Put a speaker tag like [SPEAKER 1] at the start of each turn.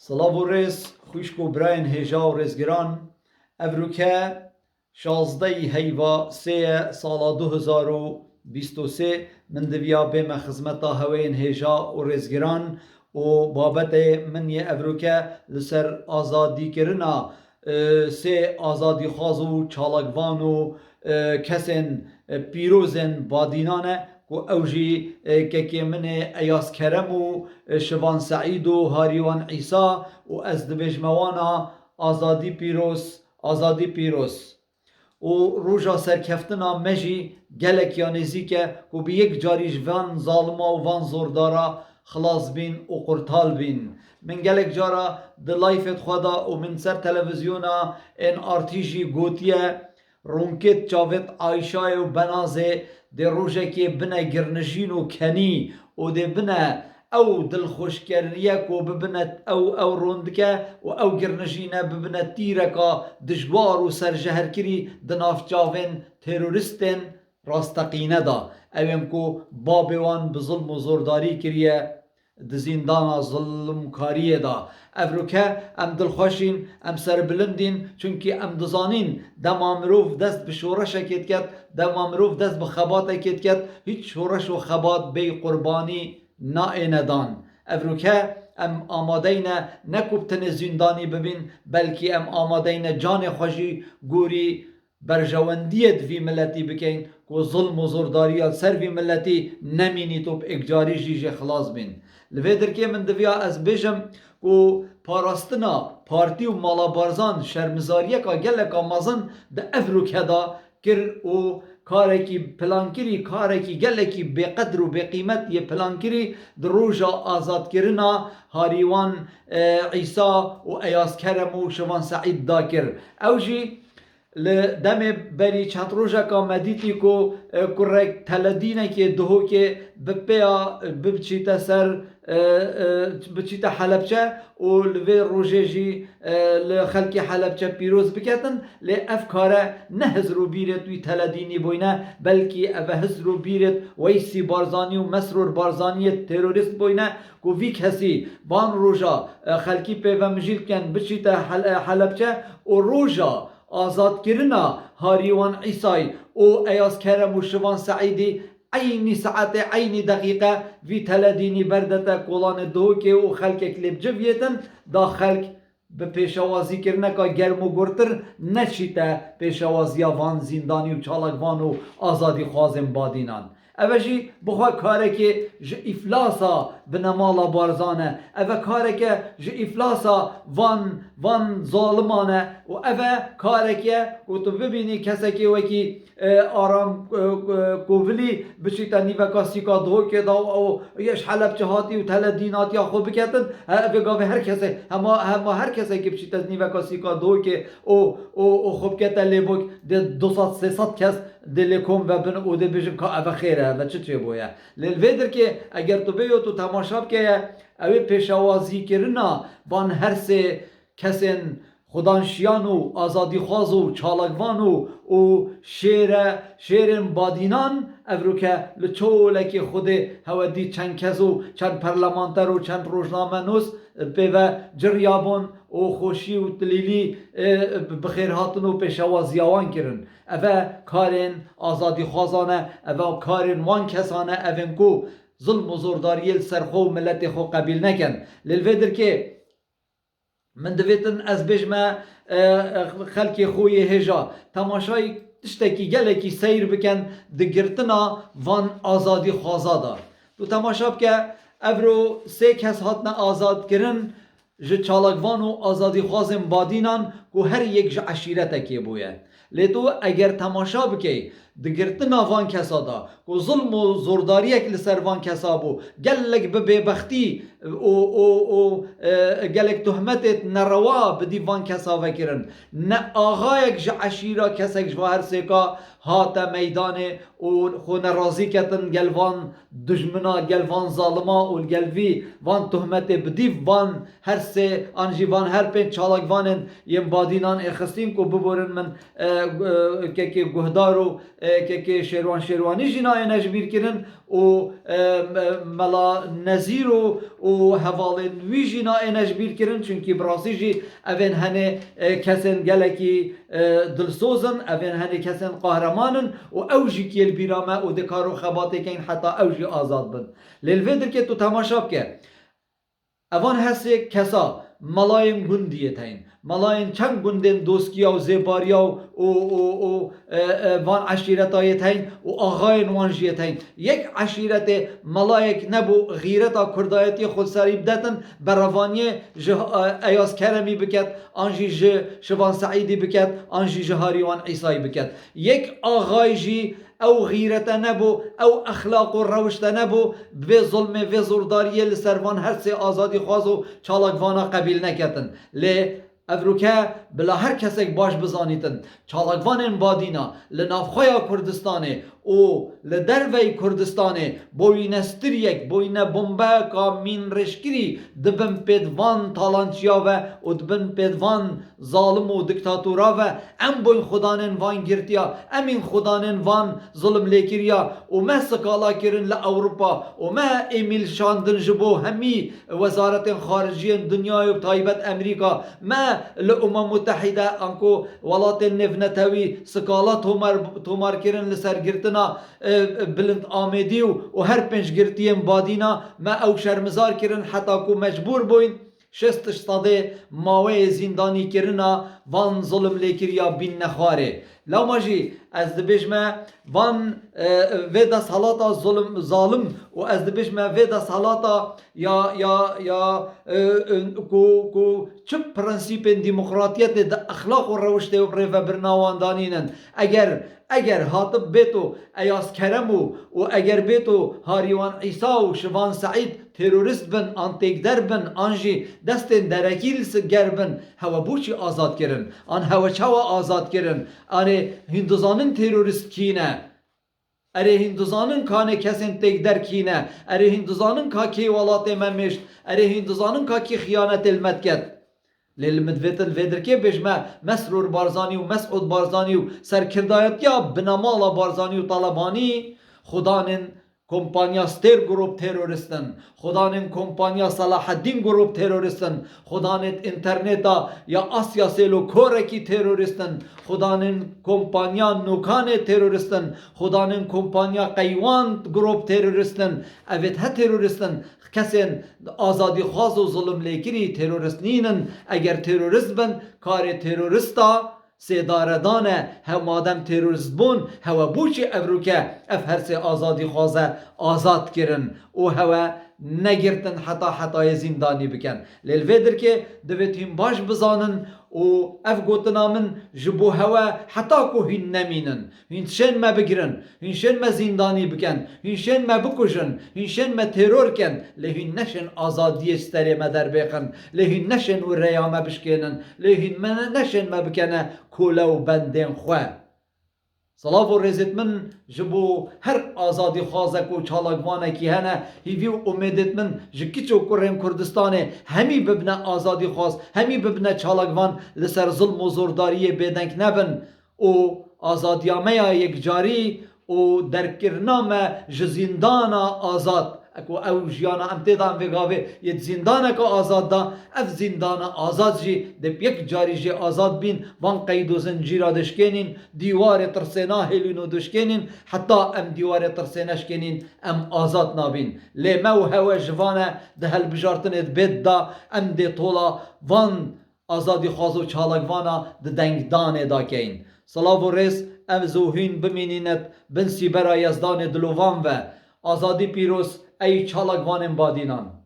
[SPEAKER 1] سلاو و ریز خوشک و براین هجا و ریزگران افروکه 16 هیوا 3 سال 2023 من دویا بیم خدمتا هوین هجا و ریزگران و بابت من یه افروکه لسر آزادی کرنا سه آزادی خوازو چالکوان و کسین پیروزن بادینانه و اوجی که من ایاس کرم و شوان سعید و هاریوان عیسا و از دبجموانا آزادی پیروز و روژا سرکفتنا مجی گلک یا نزیکه و به یک جاریش وان ظالما و وان زوردارا خلاص بین و قرطال بین من گلک جارا دلایفت خدا و من سر تلویزیونا این آرتیجی گوتیه رونکت چاوت عایشای و بنازه ده روژه که بنا گرنجین و کنی و ده بنا او دل خوشکریک و ببنت او روندکه و او گرنجینه ببنت تیرکا دجوار و سرجهر کری دناف چاوین تروریستن راستقینه دا اویم کو بابوان بظلم و زورداری کریه دزیندانا ظلم کاریه دا افروکه ام دلخوشین ام سربلندین چونکی ام دزانین دما مروف دست به شورش کت کت دما مروف دست به خبات کت کت هیچ شورش و خبات بی قربانی ندان افروکه ام آمادین نکوبتن زندانی ببین بلکه ام آمادین جان خوشی گوری برجواندیت وی ملتی بکن که ظلم و زورداریات سر وی ملتی نمینی تو اگجاری جیج خلاص بین لویدر که من دویا از بیجم که پاراستنا پارتی و مالابارزان شرمزاریه که گلک آمازن ده افروکه دا کر و کارکی پلانکری کارکی گلکی بقدر و بقیمت یه پلانکری در روژا آزاد کرنا هاریوان عیسا و ایاس کرم و شوان سعید دا کر اوجی لدم بری چند روزا کا مدیتی کو کرک تلدینه که دهو که بپیا بچیتا سر بچیتا حلبچه و لوی روژه لخلکی حلبچه پیروز بکتن لی افکاره نه هزرو بیرت وی تلدینی بوینه بلکه اوه هزرو بیرت ویسی بارزانی و مسرور بارزانی تروریست بوینه که وی کسی بان روژا خلکی پیومجیل کن بچیتا حلبچه و روژا آزاد کرنا هاریوان عیسای او ایاس کرم و شوان سعیدی عینی ساعت عینی دقیقه وی تلدینی بردتا کلان دو که او خلق کلیب جویتن دا خلق به پیشوازی کرنه که گرم و گرتر نچیته پیشوازی وان زندانی و چالکوان و آزادی خوازم بادینان اوشی بخوا کاره که جه افلاسا بنمالا بارزانه اوه کاره که جه افلاسا وان ظالمانه و اوه کاره که و تو ببینی کسی که وکی آرام کوولی بچیتا نیوکا سیکا دو که دا و یش حلب چهاتی و تل دیناتی خوب بکتن اوه گاوه هر کسی اما هر کسی که بچیتا نیوکا سیکا دو که او خوب کتا لیبوک ده 200-300 کس دلکم و بن او ده بجم که اوه خیره و چه بویا لیل که اگر تو بیو تو تماشاب که اوه پیشوازی کرنا بان هر سه کسین خدانشیان و آزادی خواز و چالکوان و شیرن بادینان افرو که لچولک خود هودی چند کس و چند پرلمانتر و چند روزنامه نوس به جریابون و خوشی و تلیلی بخیرهاتن و پیشوازیوان کرن اوه کارن آزادی خوازانه اوه کارن وان کسانه اوه کو ظلم و زورداری سرخو ملت خو قبیل نکن لیل که من دویتن از بجمه خلکی خوی هجا تماشای تشتکی گلکی سیر بکن دگرتنا وان آزادی خوازادا تو تماشاب که افرو سه کس هاتنا آزاد کرن جه چالکوان و آزادی خوازم بادینان که هر یک جه عشیرت که بوید لیتو اگر تماشا بکی دگرتنا وان کسا دا که ظلم و زورداری یک لسر وان کسا بو گلک به بیبختی و گلک تهمتت نروا بدی وان کسا وکرن نه آغا یک جه عشیره کسک جوهر سیکا هاتا میدان و خو نرازی کتن گل وان دجمنا گل وان ظالما و گل وی وان تهمت بدیو وان هر سه آنجی وان هر پنج چالاک وانن یم بادینان اخستیم کو ببرن من که گهدارو که شیروانی جنای نجبیر کرن و ملا نزیرو و حوالن وی جنای نجبیر کرن چونکی براسی جی اوین هنه کسن گلکی دلسوزن اوین هنه کسن قهرمانن و اوجی کیل بیرامه و دکارو خباته کن حتی اوجی آزاد بن لیلویدر که تو تماشاب که اوان هسته کسا ملایم گندیه تاین ملایم چند گندن دوسکیا و زیباریا و وان عشیرتای تاین و آغاین وانجیه تاین یک عشیرت ملایک نبو غیرتا کردایتی خود سریب داتن بروانی ایاس کرمی بکت آنجی شوان سعیدی بکت آنجی جهاریوان عیسای بکت یک آغای جی او غیرت نبو او اخلاق و روشت نبو به ظلم و زورداری لسروان هر سه آزادی خوازو چالاکوانا قبیل نکتن لی افروکه بلا هر کسک باش بزانیتن چالاکوان بادینا لنافخویا کردستانه او لدروی کردستانه بوینستریک بوین بمبه کا مین رشکری دبن پیدوان تالانچیا و دبن پیدوان ظالم و دکتاتورا و ام بوین خدانن وان گرتیا امین خدانن وان ظلم لیکریا و ما سکالا کرن لأوروپا و ما ایمیل شاندن جبو همی وزارت خارجی دنیای و تایبت امریکا ما لأمم متحده انکو ولات نفنتوی سکالا تومار کرن لسر گرتن بلند آمدی و هر پنج گرتیم بادینا ما او شرمزار کرن حتی کو مجبور بوین شستش صده ماوه زندانی کرنا وان ظلم لیکریا بین نخواره لو ماجی از دبیجمه وان ویدا سالاتا ظالم و از دبیجمه ویدا سالاتا یا کو چه پرنسیپ دموکراتیت ده اخلاق و روشته و برناوان دانینن اگر هاتب بیتو ایاس کرمو و اگر بیتو هاریوان عیسا و شوان سعید تروریست بن آنتیک در بن آنجی دست درکیل سگر بن هوا بوچی آزاد کرن آن هوا چوا آزاد کرن آن هندوزانن تروریست کینه اره هندوزانن کانه کسین تک در کینه اره هندوزانن کا کی ولات ممشت اره هندوزانن کا کی خیانت المدکت للمدفتل فيدر كي بجمع مسرور بارزاني ومسعود بارزاني وسركردايت يا بنمالا بارزاني وطالباني خدانن کمپانیا ستر گروپ تروریستن خدانن کمپانیا صلاح الدین گروپ تروریستن خدانن اینترنتا یا آسیا سیلو کورکی تروریستن خدانن کمپانیا نوکان تروریستن خدانن کمپانیا قیوان گروپ تروریستن اوید ها تروریستن کسین آزادی خواست و ظلم لیکری تروریست نینن اگر تروریست بن کار تروریستا سیداردانه هم مادم تروریست بون هوا بوچی افروکه اف هر سی آزادی خوازه آزاد کرن و هوا نگرتن حتی زندانی بکن لیل ویدر که دویتیم باش بزانن و اف گوتنا من جبو هوا حتی که هین نمینن هین شن ما بگرن هین شن ما زندانی بکن هین شن ما بکشن هین شن ما ترور کن لهین نشن آزادی استری ما در بکن لهین نشن و ریا ما بشکنن لهین نشن ما بکنه کولا و بندین خواه صلاف و رزت من جبو هر آزادی خوازک و چالاکوانه کی هنه هیوی و امیدت من جکیچو کریم کردستانه همی ببنه آزادی خواست همی ببنه چالاکوان لسر ظلم و زورداری بیدنک نبن و آزادیامه یک جاری و درکرنامه جزیندانا آزاد اكو او جيانا ام تيدان ويغاوي يت زندانا كو آزاد دا اف زندانا آزاد جي دب يك جاري جي آزاد بين وان قيدو زنجيرا دشكينين ديوار ترسينا هلينو دشكينين حتى ام ديوار ترسينا شكينين ام آزاد نابين لي مو هوا جوانا ده هالبجارتن بيت دا ام دي طولا وان آزادي خازو چالگوانا ده دنگ دانه دا كين صلاة و رس ام زوهين بمينينت بن سيبرا يزدان دلوان و آزادی پیروز ای چالاکوان بادینان